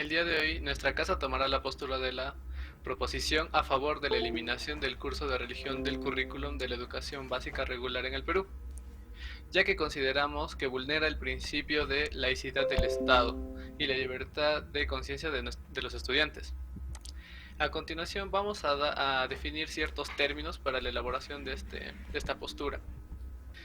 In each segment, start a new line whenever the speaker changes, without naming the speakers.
El día de hoy, nuestra casa tomará la postura de la proposición a favor de la eliminación del curso de religión del currículum de la educación básica regular en el Perú, ya que consideramos que vulnera el principio de laicidad del Estado y la libertad de conciencia de los estudiantes. A continuación vamos a definir ciertos términos para la elaboración de esta postura.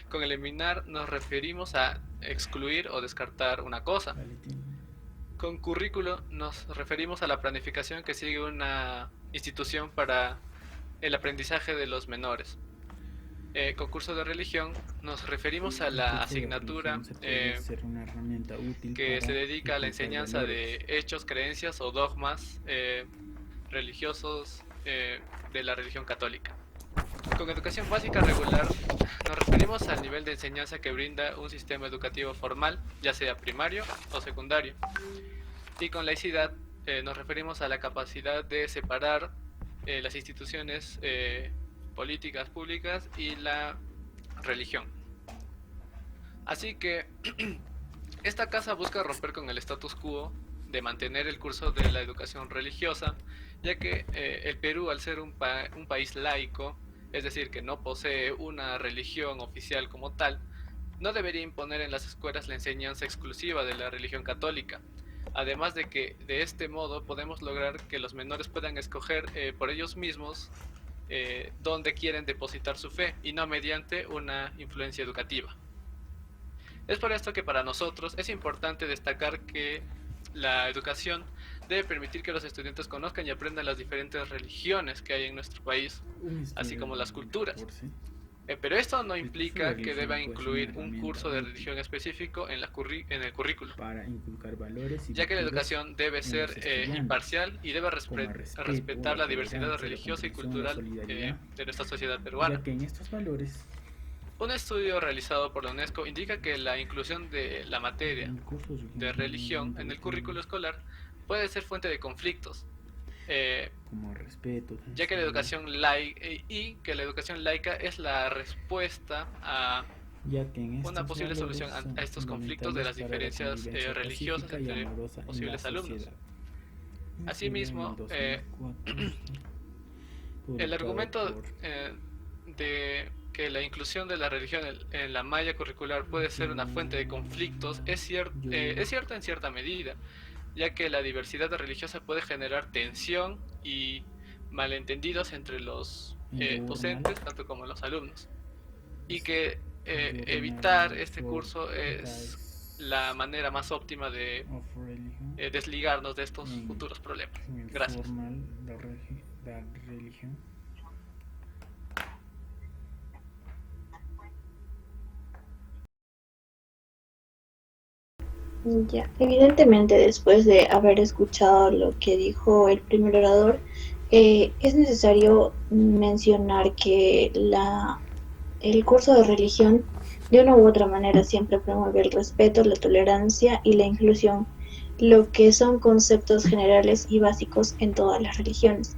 Con eliminar nos referimos a excluir o descartar una cosa. Con currículo nos referimos a la planificación que sigue una institución para el aprendizaje de los menores. Con curso de religión nos referimos a la asignatura que se dedica a la enseñanza de hechos, creencias o dogmas religiosos de la religión católica. Con educación básica regular nos referimos al nivel de enseñanza que brinda un sistema educativo formal, ya sea primario o secundario. Y con laicidad nos referimos a la capacidad de separar las instituciones políticas públicas y la religión. Así que esta casa busca romper con el status quo de mantener el curso de la educación religiosa, ya que el Perú, al ser un país laico, es decir, que no posee una religión oficial como tal, no debería imponer en las escuelas la enseñanza exclusiva de la religión católica. Además de que de este modo podemos lograr que los menores puedan escoger por ellos mismos dónde quieren depositar su fe y no mediante una influencia educativa. Es por esto que para nosotros es importante destacar que la educación debe permitir que los estudiantes conozcan y aprendan las diferentes religiones que hay en nuestro país, así como las culturas. Pero esto no implica que deba incluir un curso de religión específico en el currículo, ya que la educación debe ser imparcial y debe respetar la diversidad religiosa y cultural de nuestra sociedad peruana. Un estudio realizado por la UNESCO indica que la inclusión de la materia de religión en el currículo escolar puede ser fuente de conflictos, ya que la educación laica es la respuesta a una posible solución a estos conflictos de las diferencias religiosas entre posibles alumnos. Asimismo, el argumento de que la inclusión de la religión en la malla curricular puede ser una fuente de conflictos es cierto en cierta medida, ya que la diversidad religiosa puede generar tensión y malentendidos entre los docentes, tanto como los alumnos, y que evitar este curso es la manera más óptima de desligarnos de estos futuros problemas. Gracias.
Ya, evidentemente después de haber escuchado lo que dijo el primer orador, es necesario mencionar que el curso de religión de una u otra manera siempre promueve el respeto, la tolerancia y la inclusión, lo que son conceptos generales y básicos en todas las religiones.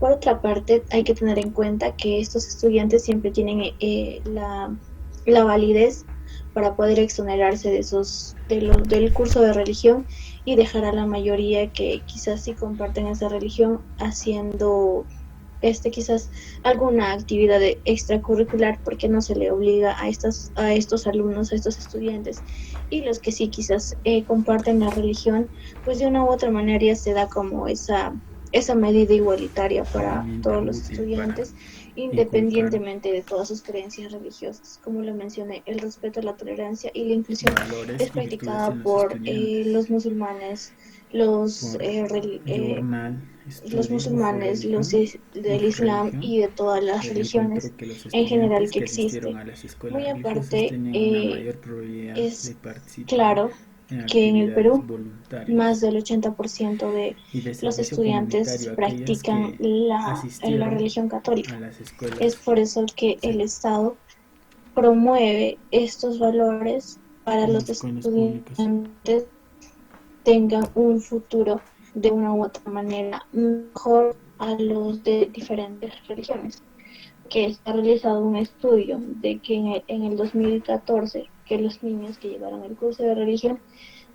Por otra parte, hay que tener en cuenta que estos estudiantes siempre tienen la validez para poder exonerarse del curso de religión y dejar a la mayoría que quizás sí comparten esa religión haciendo quizás alguna actividad extracurricular, porque no se le obliga a estos alumnos, a estos estudiantes, y los que sí quizás comparten la religión, pues de una u otra manera ya se da como esa medida igualitaria para todos los estudiantes, independientemente de todas sus creencias religiosas. Como lo mencioné, el respeto, la tolerancia y la inclusión es practicada por los musulmanes, los del Islam y de todas las religiones en general que existen. Muy aparte, es claro que en el Perú más del 80% de los estudiantes practican la religión católica. Es por eso que el Estado promueve estos valores para los estudiantes tengan un futuro de una u otra manera mejor a los de diferentes religiones. Que se ha realizado un estudio de que en el 2014 que los niños que llevaron el curso de religión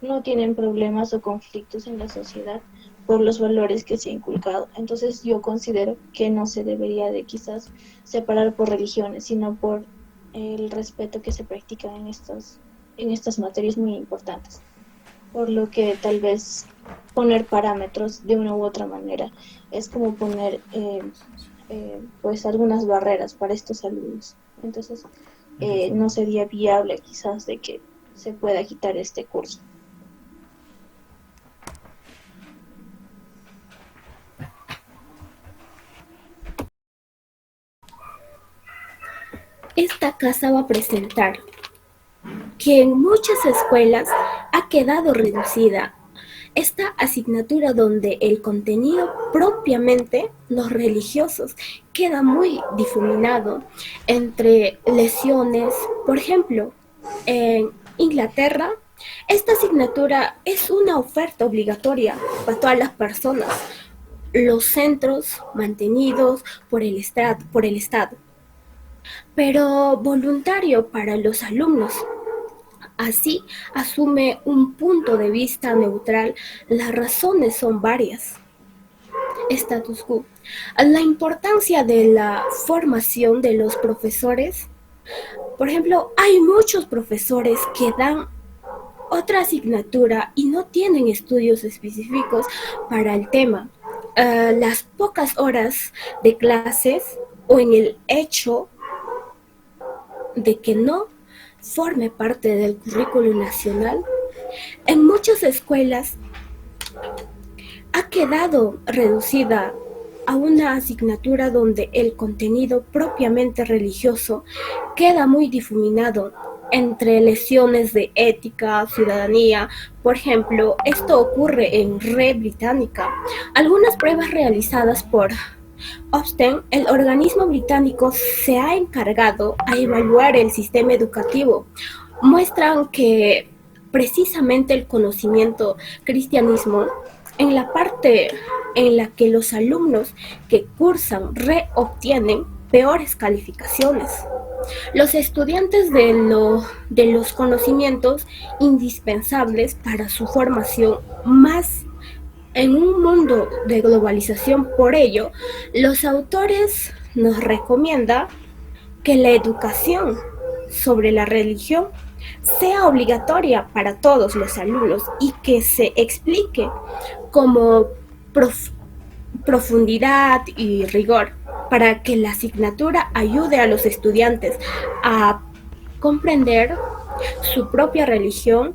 no tienen problemas o conflictos en la sociedad por los valores que se ha inculcado. Entonces yo considero que no se debería de quizás separar por religiones, sino por el respeto que se practica en estas materias muy importantes. Por lo que tal vez poner parámetros de una u otra manera es como poner pues algunas barreras para estos alumnos. Entonces no sería viable quizás de que se pueda quitar este curso.
Esta casa va a presentar que en muchas escuelas ha quedado reducida esta asignatura donde el contenido propiamente, los religiosos, queda muy difuminado entre lesiones. Por ejemplo, en Inglaterra, esta asignatura es una oferta obligatoria para todas las personas, los centros mantenidos por el Estado, pero voluntario para los alumnos. Así asume un punto de vista neutral. Las razones son varias. Status quo. La importancia de la formación de los profesores. Por ejemplo, hay muchos profesores que dan otra asignatura y no tienen estudios específicos para el tema. Las pocas horas de clases o en el hecho de que no forme parte del currículo nacional, en muchas escuelas ha quedado reducida a una asignatura donde el contenido propiamente religioso queda muy difuminado entre lesiones de ética, ciudadanía. Por ejemplo, esto ocurre en Red Británica. Algunas pruebas realizadas por Ofsted, el organismo británico se ha encargado a evaluar el sistema educativo, muestran que precisamente el conocimiento cristianismo en la parte en la que los alumnos que cursan reobtienen peores calificaciones. Los estudiantes de los conocimientos indispensables para su formación más en un mundo de globalización. Por ello, los autores nos recomiendan que la educación sobre la religión sea obligatoria para todos los alumnos y que se explique como profundidad y rigor para que la asignatura ayude a los estudiantes a comprender su propia religión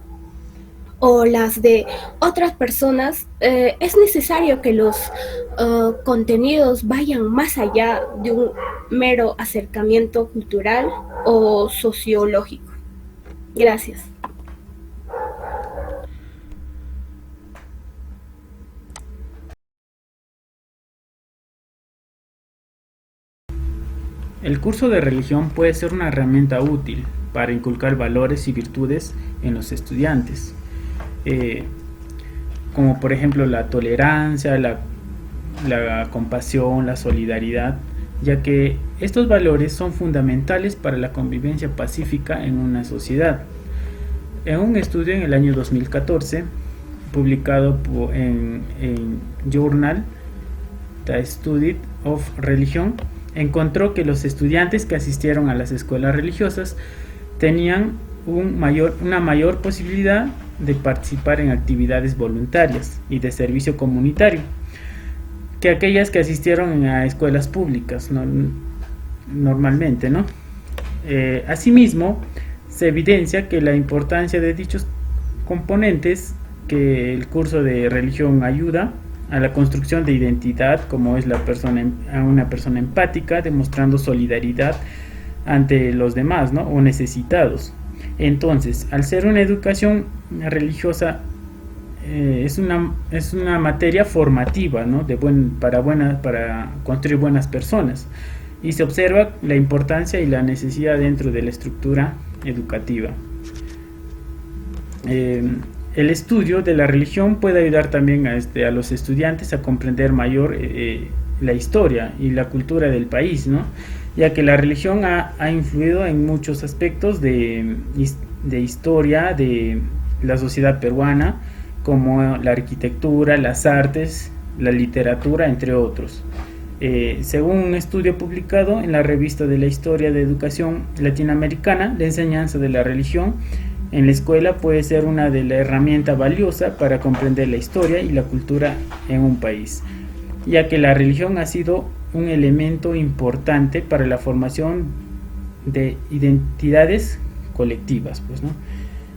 o las de otras personas. Es necesario que los contenidos vayan más allá de un mero acercamiento cultural o sociológico. Gracias.
El curso de religión puede ser una herramienta útil para inculcar valores y virtudes en los estudiantes, como por ejemplo la tolerancia, la compasión, la solidaridad, ya que estos valores son fundamentales para la convivencia pacífica en una sociedad. En un estudio en el año 2014, publicado en Journal The Study of Religion, encontró que los estudiantes que asistieron a las escuelas religiosas tenían una mayor posibilidad de participar en actividades voluntarias y de servicio comunitario que aquellas que asistieron a escuelas públicas normalmente, ¿no? Asimismo, se evidencia que la importancia de dichos componentes, que el curso de religión ayuda a la construcción de identidad, como es una persona empática, demostrando solidaridad ante los demás, ¿no? O necesitados. Entonces, al ser una educación religiosa, es una materia formativa, ¿no? Para construir buenas personas, y se observa la importancia y la necesidad dentro de la estructura educativa. El estudio de la religión puede ayudar también a los estudiantes a comprender mayor la historia y la cultura del país, ¿no? Ya que la religión ha influido en muchos aspectos de historia, de la sociedad peruana, como la arquitectura, las artes, la literatura, entre otros. Según un estudio publicado en la revista de la Historia de Educación Latinoamericana, la enseñanza de la religión en la escuela puede ser una de las herramientas valiosas para comprender la historia y la cultura en un país, ya que la religión ha sido un elemento importante para la formación de identidades colectivas, pues, ¿no?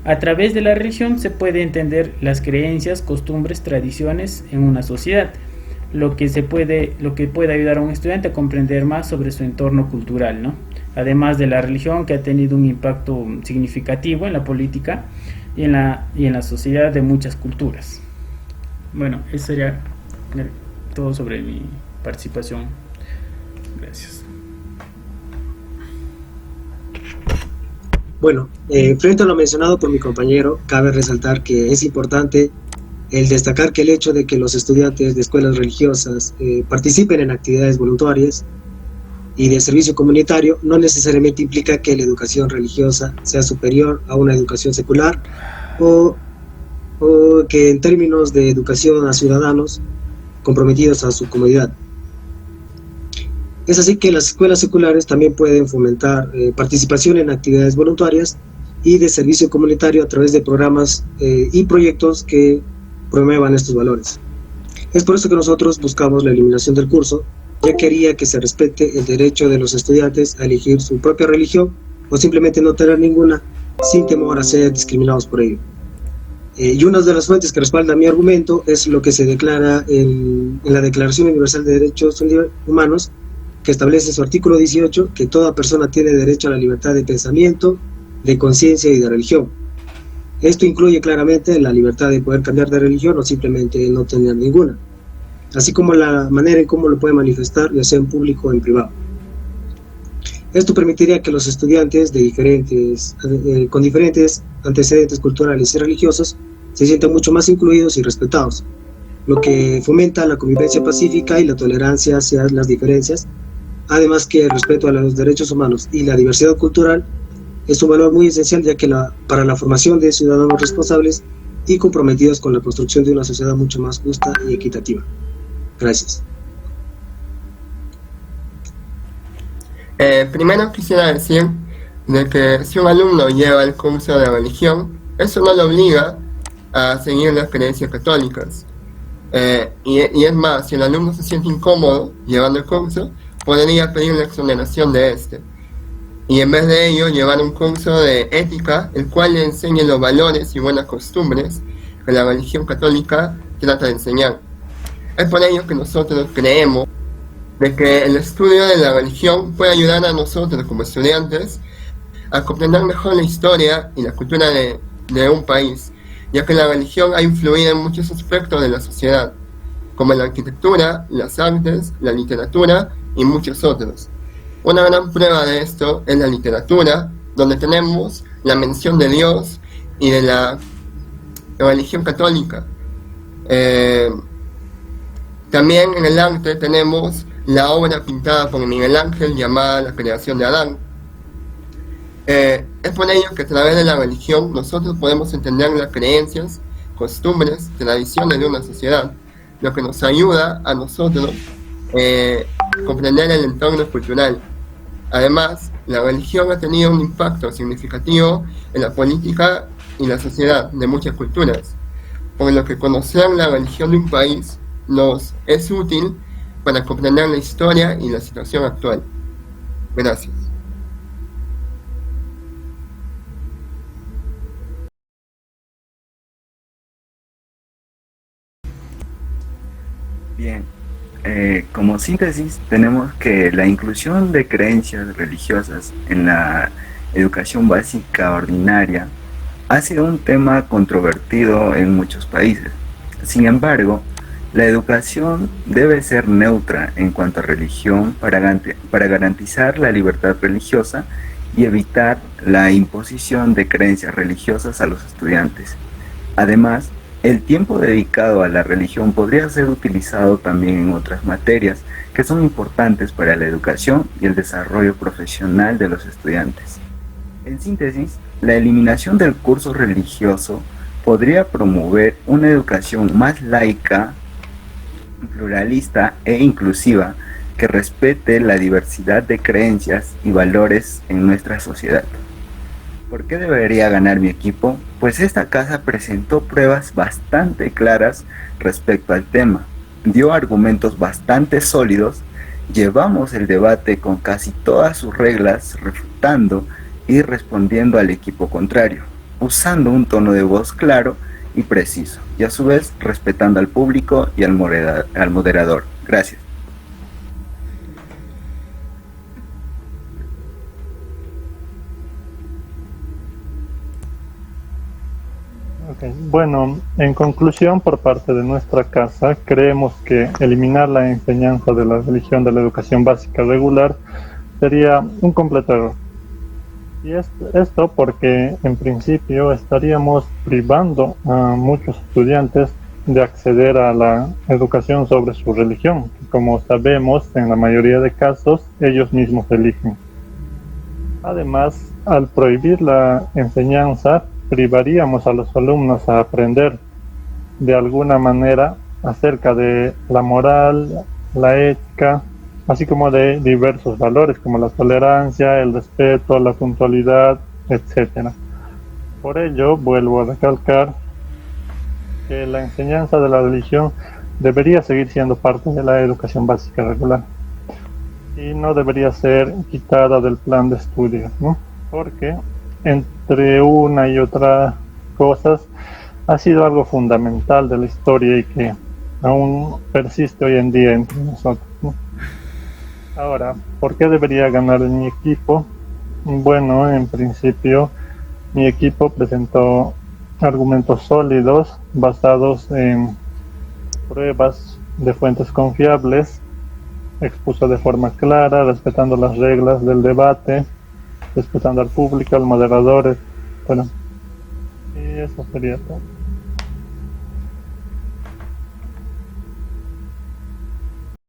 A través de la religión se puede entender las creencias, costumbres, tradiciones en una sociedad, lo que puede ayudar a un estudiante a comprender más sobre su entorno cultural, ¿no? Además de la religión, que ha tenido un impacto significativo en la política y en la sociedad de muchas culturas. Bueno, eso sería todo sobre mi participación. Gracias.
Bueno, frente a lo mencionado por mi compañero, cabe resaltar que es importante el destacar que el hecho de que los estudiantes de escuelas religiosas participen en actividades voluntarias y de servicio comunitario no necesariamente implica que la educación religiosa sea superior a una educación secular o que en términos de educación a ciudadanos comprometidos a su comunidad. Es así que las escuelas seculares también pueden fomentar participación en actividades voluntarias y de servicio comunitario a través de programas y proyectos que promuevan estos valores. Es por eso que nosotros buscamos la eliminación del curso, ya quería que se respete el derecho de los estudiantes a elegir su propia religión o simplemente no tener ninguna, sin temor a ser discriminados por ello. Y una de las fuentes que respalda mi argumento es lo que se declara en la Declaración Universal de Derechos Humanos, que establece en su artículo 18 que toda persona tiene derecho a la libertad de pensamiento, de conciencia y de religión. Esto incluye claramente la libertad de poder cambiar de religión o simplemente no tener ninguna, así como la manera en cómo lo puede manifestar, ya sea en público o en privado. Esto permitiría que los estudiantes con diferentes antecedentes culturales y religiosos se sientan mucho más incluidos y respetados, lo que fomenta la convivencia pacífica y la tolerancia hacia las diferencias, además que el respeto a los derechos humanos y la diversidad cultural es un valor muy esencial, ya que para la formación de ciudadanos responsables y comprometidos con la construcción de una sociedad mucho más justa y equitativa. Gracias.
Primero quisiera decir de que si un alumno lleva el curso de religión, eso no lo obliga a seguir las creencias católicas. Y es más, si el alumno se siente incómodo llevando el curso, podría pedir la exoneración de este. Y en vez de ello, llevar un curso de ética, el cual le enseñe los valores y buenas costumbres que la religión católica trata de enseñar. Es por ello que nosotros creemos de que el estudio de la religión puede ayudar a nosotros como estudiantes a comprender mejor la historia y la cultura de un país, ya que la religión ha influido en muchos aspectos de la sociedad, como la arquitectura, las artes, la literatura y muchos otros. Una gran prueba de esto es la literatura, donde tenemos la mención de Dios y de la religión católica. También en el arte tenemos la obra pintada por Miguel Ángel llamada La creación de Adán. Es por ello que a través de la religión nosotros podemos entender las creencias, costumbres, tradiciones de una sociedad, lo que nos ayuda a nosotros comprender el entorno cultural. Además, la religión ha tenido un impacto significativo en la política y la sociedad de muchas culturas, por lo que conocer la religión de un país nos es útil para comprender la historia y la situación actual. Gracias.
Bien, como síntesis tenemos que la inclusión de creencias religiosas en la educación básica ordinaria ha sido un tema controvertido en muchos países. Sin embargo, la educación debe ser neutra en cuanto a religión para garantizar la libertad religiosa y evitar la imposición de creencias religiosas a los estudiantes. Además, el tiempo dedicado a la religión podría ser utilizado también en otras materias que son importantes para la educación y el desarrollo profesional de los estudiantes. En síntesis, la eliminación del curso religioso podría promover una educación más laica, pluralista e inclusiva que respete la diversidad de creencias y valores en nuestra sociedad. ¿Por qué debería ganar mi equipo? Pues esta casa presentó pruebas bastante claras respecto al tema, dio argumentos bastante sólidos, llevamos el debate con casi todas sus reglas, refutando y respondiendo al equipo contrario, usando un tono de voz claro y preciso, y a su vez respetando al público y al moderador. Gracias.
Okay. Bueno, en conclusión, por parte de nuestra casa, creemos que eliminar la enseñanza de la religión de la educación básica regular sería un completo error. Y esto porque, en principio, estaríamos privando a muchos estudiantes de acceder a la educación sobre su religión, que, como sabemos, en la mayoría de casos, ellos mismos eligen. Además, al prohibir la enseñanza, privaríamos a los alumnos a aprender de alguna manera acerca de la moral, la ética, así como de diversos valores como la tolerancia, el respeto, la puntualidad, etc. Por ello, vuelvo a recalcar que la enseñanza de la religión debería seguir siendo parte de la educación básica regular y no debería ser quitada del plan de estudios, ¿no? Porque entre una y otra cosas ha sido algo fundamental de la historia y que aún persiste hoy en día entre nosotros, ¿no? Ahora, ¿por qué debería ganar mi equipo? Bueno, en principio mi equipo presentó argumentos sólidos basados en pruebas de fuentes confiables, expuso de forma clara, respetando las reglas del debate, respetando al público, al moderador, bueno, y eso sería todo.